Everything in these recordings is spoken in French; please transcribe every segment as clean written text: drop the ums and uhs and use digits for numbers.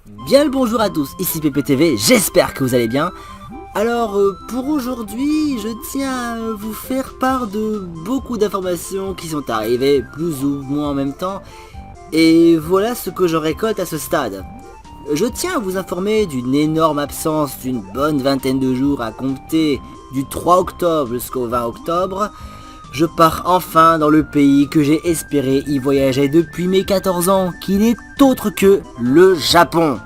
Bien le bonjour à tous, ici PPTV, j'espère que vous allez bien. Alors pour aujourd'hui, je tiens à vous faire part de beaucoup d'informations qui sont arrivées plus ou moins en même temps. Et voilà ce que je récolte à ce stade. Je tiens à vous informer d'une énorme absence d'une bonne vingtaine de jours à compter du 3 octobre jusqu'au 20 octobre. Je pars enfin dans le pays que j'ai espéré y voyager depuis mes 14 ans, qui n'est autre que le Japon.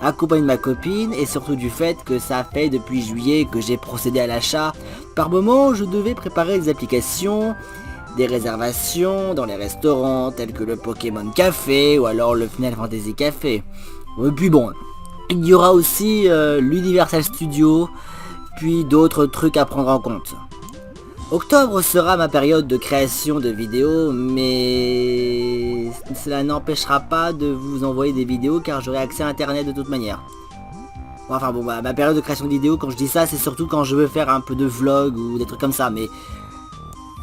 Accompagné de ma copine et surtout du fait que ça fait depuis juillet que j'ai procédé à l'achat. Par moment, je devais préparer des applications, des réservations dans les restaurants tels que le Pokémon Café ou alors le Final Fantasy Café. Et puis bon, il y aura aussi l'Universal Studio, puis d'autres trucs à prendre en compte. Octobre sera ma période de création de vidéos, mais cela n'empêchera pas de vous envoyer des vidéos car j'aurai accès à internet de toute manière. Enfin bon, ma période de création de vidéos, quand je dis ça, c'est surtout quand je veux faire un peu de vlog ou des trucs comme ça, mais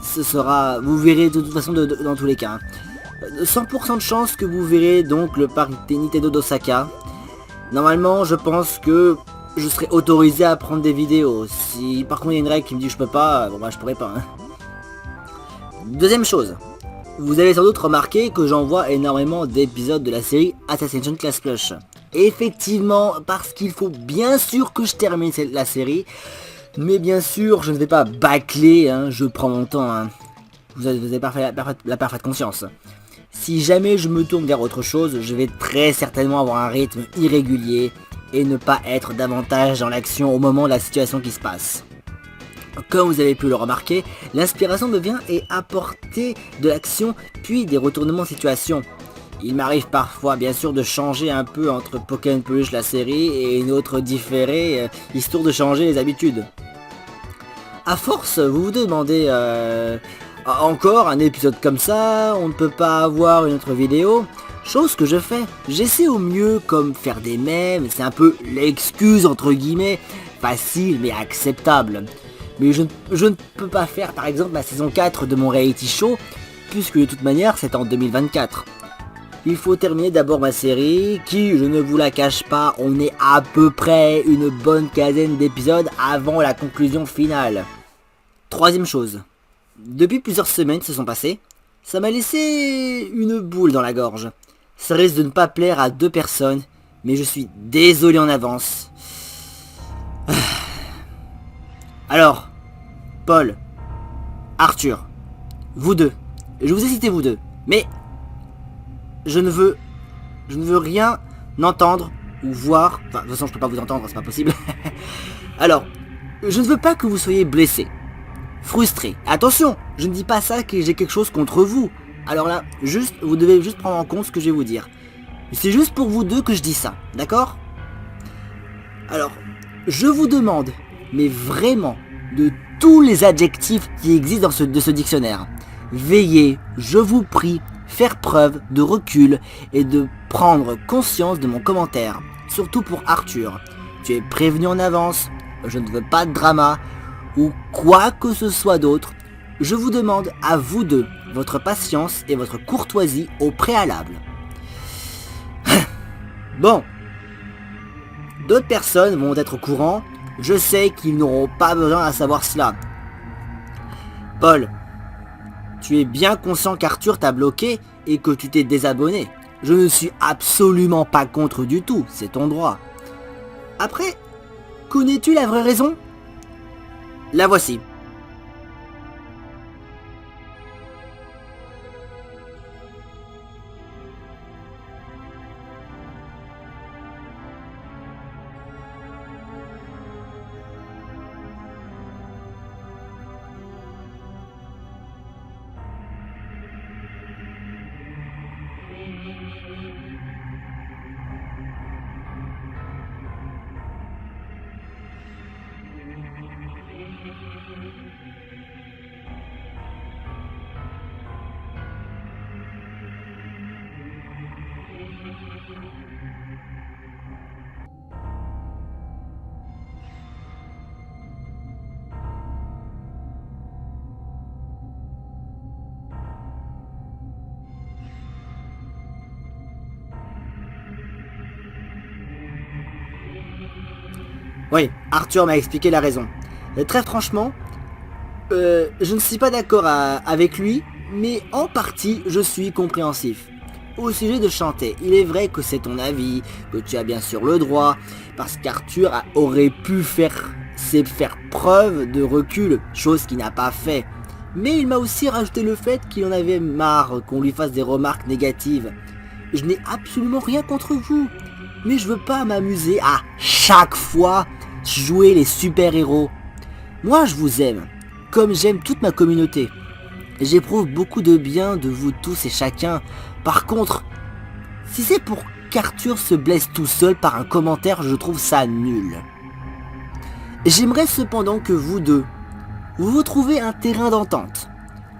ce sera, vous verrez de toute façon dans tous les cas. 100% de chance que vous verrez donc le parc Nintendo d'Osaka. Normalement, je pense que je serai autorisé à prendre des vidéos. Si par contre il y a une règle qui me dit que je peux pas, bon bah je pourrais pas. Hein. Deuxième chose, vous avez sans doute remarqué que j'envoie énormément d'épisodes de la série Assassination Class Plus. Effectivement, parce qu'il faut bien sûr que je termine la série, mais bien sûr je ne vais pas bâcler, hein, je prends mon temps. Hein. Vous avez la parfaite conscience. Si jamais je me tourne vers autre chose, je vais très certainement avoir un rythme irrégulier et ne pas être davantage dans l'action au moment de la situation qui se passe. Comme vous avez pu le remarquer, l'inspiration me vient et apporter de l'action puis des retournements de situation. Il m'arrive parfois bien sûr de changer un peu entre Pokémon Peluche la série et une autre différée, histoire de changer les habitudes. A force, vous vous demandez encore un épisode comme ça, on ne peut pas avoir une autre vidéo. Chose que je fais, j'essaie au mieux comme faire des mèmes, c'est un peu l'excuse entre guillemets, facile mais acceptable. Mais je ne peux pas faire par exemple la saison 4 de mon reality show, puisque de toute manière c'est en 2024. Il faut terminer d'abord ma série, qui, je ne vous la cache pas, on est à peu près une bonne quinzaine d'épisodes avant la conclusion finale. Troisième chose, depuis plusieurs semaines se sont passées, ça m'a laissé une boule dans la gorge. Ça risque de ne pas plaire à deux personnes, mais je suis désolé en avance. Alors, Paul, Arthur, vous deux, je vous ai cité vous deux, mais je ne veux rien entendre ou voir, enfin de toute façon je peux pas vous entendre, c'est pas possible. Alors, je ne veux pas que vous soyez blessés, frustrés. Attention, je ne dis pas ça que j'ai quelque chose contre vous. Alors là, vous devez juste prendre en compte ce que je vais vous dire. C'est juste pour vous deux que je dis ça, d'accord? Alors, je vous demande, mais vraiment, de tous les adjectifs qui existent de ce dictionnaire, veuillez, je vous prie, faire preuve de recul et de prendre conscience de mon commentaire. Surtout pour Arthur. Tu es prévenu en avance, je ne veux pas de drama, ou quoi que ce soit d'autre. Je vous demande à vous deux votre patience et votre courtoisie au préalable. Bon, d'autres personnes vont être au courant, je sais qu'ils n'auront pas besoin à savoir cela. Paul, tu es bien conscient qu'Arthur t'a bloqué et que tu t'es désabonné. Je ne suis absolument pas contre du tout, c'est ton droit. Après, connais-tu la vraie raison? La voici. Oui, Arthur m'a expliqué la raison. Très franchement, je ne suis pas d'accord avec lui, mais en partie, je suis compréhensif. Au sujet de chanter, il est vrai que c'est ton avis, que tu as bien sûr le droit, parce qu'Arthur aurait pu faire preuve de recul, chose qu'il n'a pas fait. Mais il m'a aussi rajouté le fait qu'il en avait marre qu'on lui fasse des remarques négatives. Je n'ai absolument rien contre vous, mais je veux pas m'amuser à chaque fois jouer les super-héros. Moi je vous aime, comme j'aime toute ma communauté. J'éprouve beaucoup de bien de vous tous et chacun. Par contre, si c'est pour qu'Arthur se blesse tout seul par un commentaire, je trouve ça nul. J'aimerais cependant que vous deux, vous trouvez un terrain d'entente,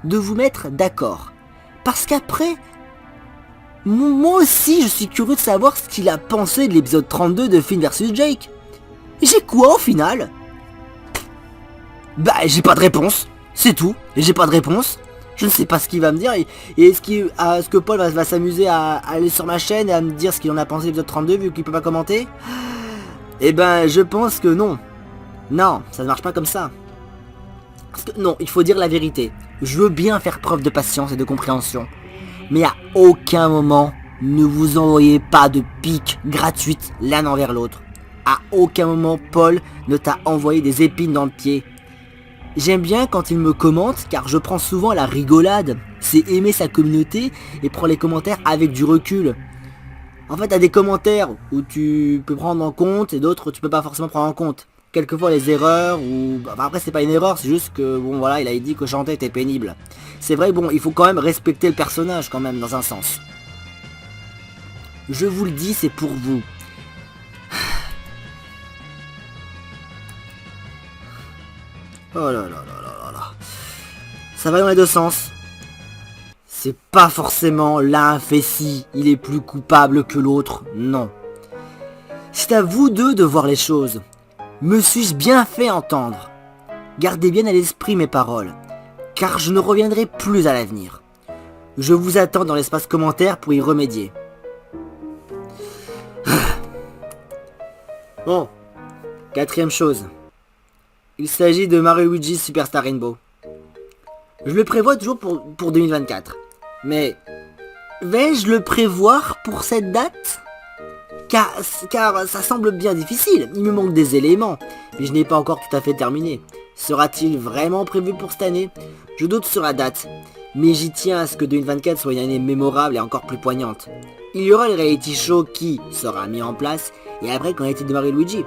de vous mettre d'accord. Parce qu'après, moi aussi je suis curieux de savoir ce qu'il a pensé de l'épisode 32 de Finn vs Jake. J'ai quoi au final? Bah j'ai pas de réponse, c'est tout, j'ai pas de réponse. Je ne sais pas ce qu'il va me dire, et est-ce que Paul va s'amuser à aller sur ma chaîne et à me dire ce qu'il en a pensé de l'épisode 32 vu qu'il peut pas commenter? Eh ben je pense que non. Non, ça ne marche pas comme ça. Parce que non, il faut dire la vérité. Je veux bien faire preuve de patience et de compréhension. Mais à aucun moment, ne vous envoyez pas de piques gratuites l'un envers l'autre. À aucun moment, Paul ne t'a envoyé des épines dans le pied. J'aime bien quand il me commente car je prends souvent la rigolade. C'est aimer sa communauté et prendre les commentaires avec du recul. En fait, t'as des commentaires où tu peux prendre en compte et d'autres tu peux pas forcément prendre en compte. Quelquefois les erreurs ou... Enfin, après c'est pas une erreur, c'est juste que bon voilà, il a dit que chanter était pénible. C'est vrai, bon, il faut quand même respecter le personnage quand même dans un sens. Je vous le dis, c'est pour vous. Oh là là là là là là. Ça va dans les deux sens. C'est pas forcément l'un fait ci, il est plus coupable que l'autre, non. C'est à vous deux de voir les choses. Me suis-je bien fait entendre? Gardez bien à l'esprit mes paroles, car je ne reviendrai plus à l'avenir. Je vous attends dans l'espace commentaire pour y remédier. Bon, quatrième chose. Il s'agit de Mario Luigi Superstar Rainbow. Je le prévois toujours pour 2024. Mais vais-je le prévoir pour cette date? Car ça semble bien difficile, il me manque des éléments, mais je n'ai pas encore tout à fait terminé. Sera-t-il vraiment prévu pour cette année? Je doute sur la date, mais j'y tiens à ce que 2024 soit une année mémorable et encore plus poignante. Il y aura le reality show qui sera mis en place, et après qu'en est-il de Mario Luigi?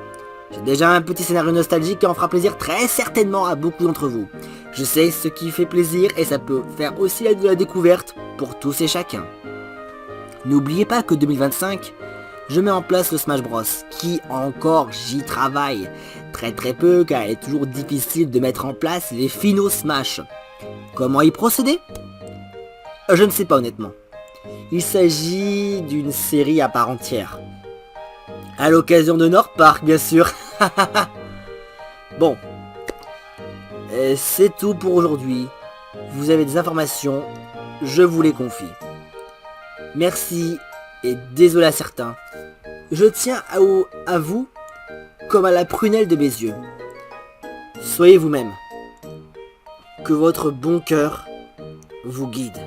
J'ai déjà un petit scénario nostalgique qui en fera plaisir très certainement à beaucoup d'entre vous. Je sais ce qui fait plaisir et ça peut faire aussi de la découverte pour tous et chacun. N'oubliez pas que 2025, je mets en place le Smash Bros, qui encore j'y travaille. Très peu car il est toujours difficile de mettre en place les finaux Smash. Comment y procéder? Je ne sais pas honnêtement. Il s'agit d'une série à part entière. À l'occasion de North Park bien sûr. Bon. C'est tout pour aujourd'hui. Vous avez des informations, je vous les confie. Merci et désolé à certains. Je tiens à vous comme à la prunelle de mes yeux. Soyez vous-même. Que votre bon cœur vous guide.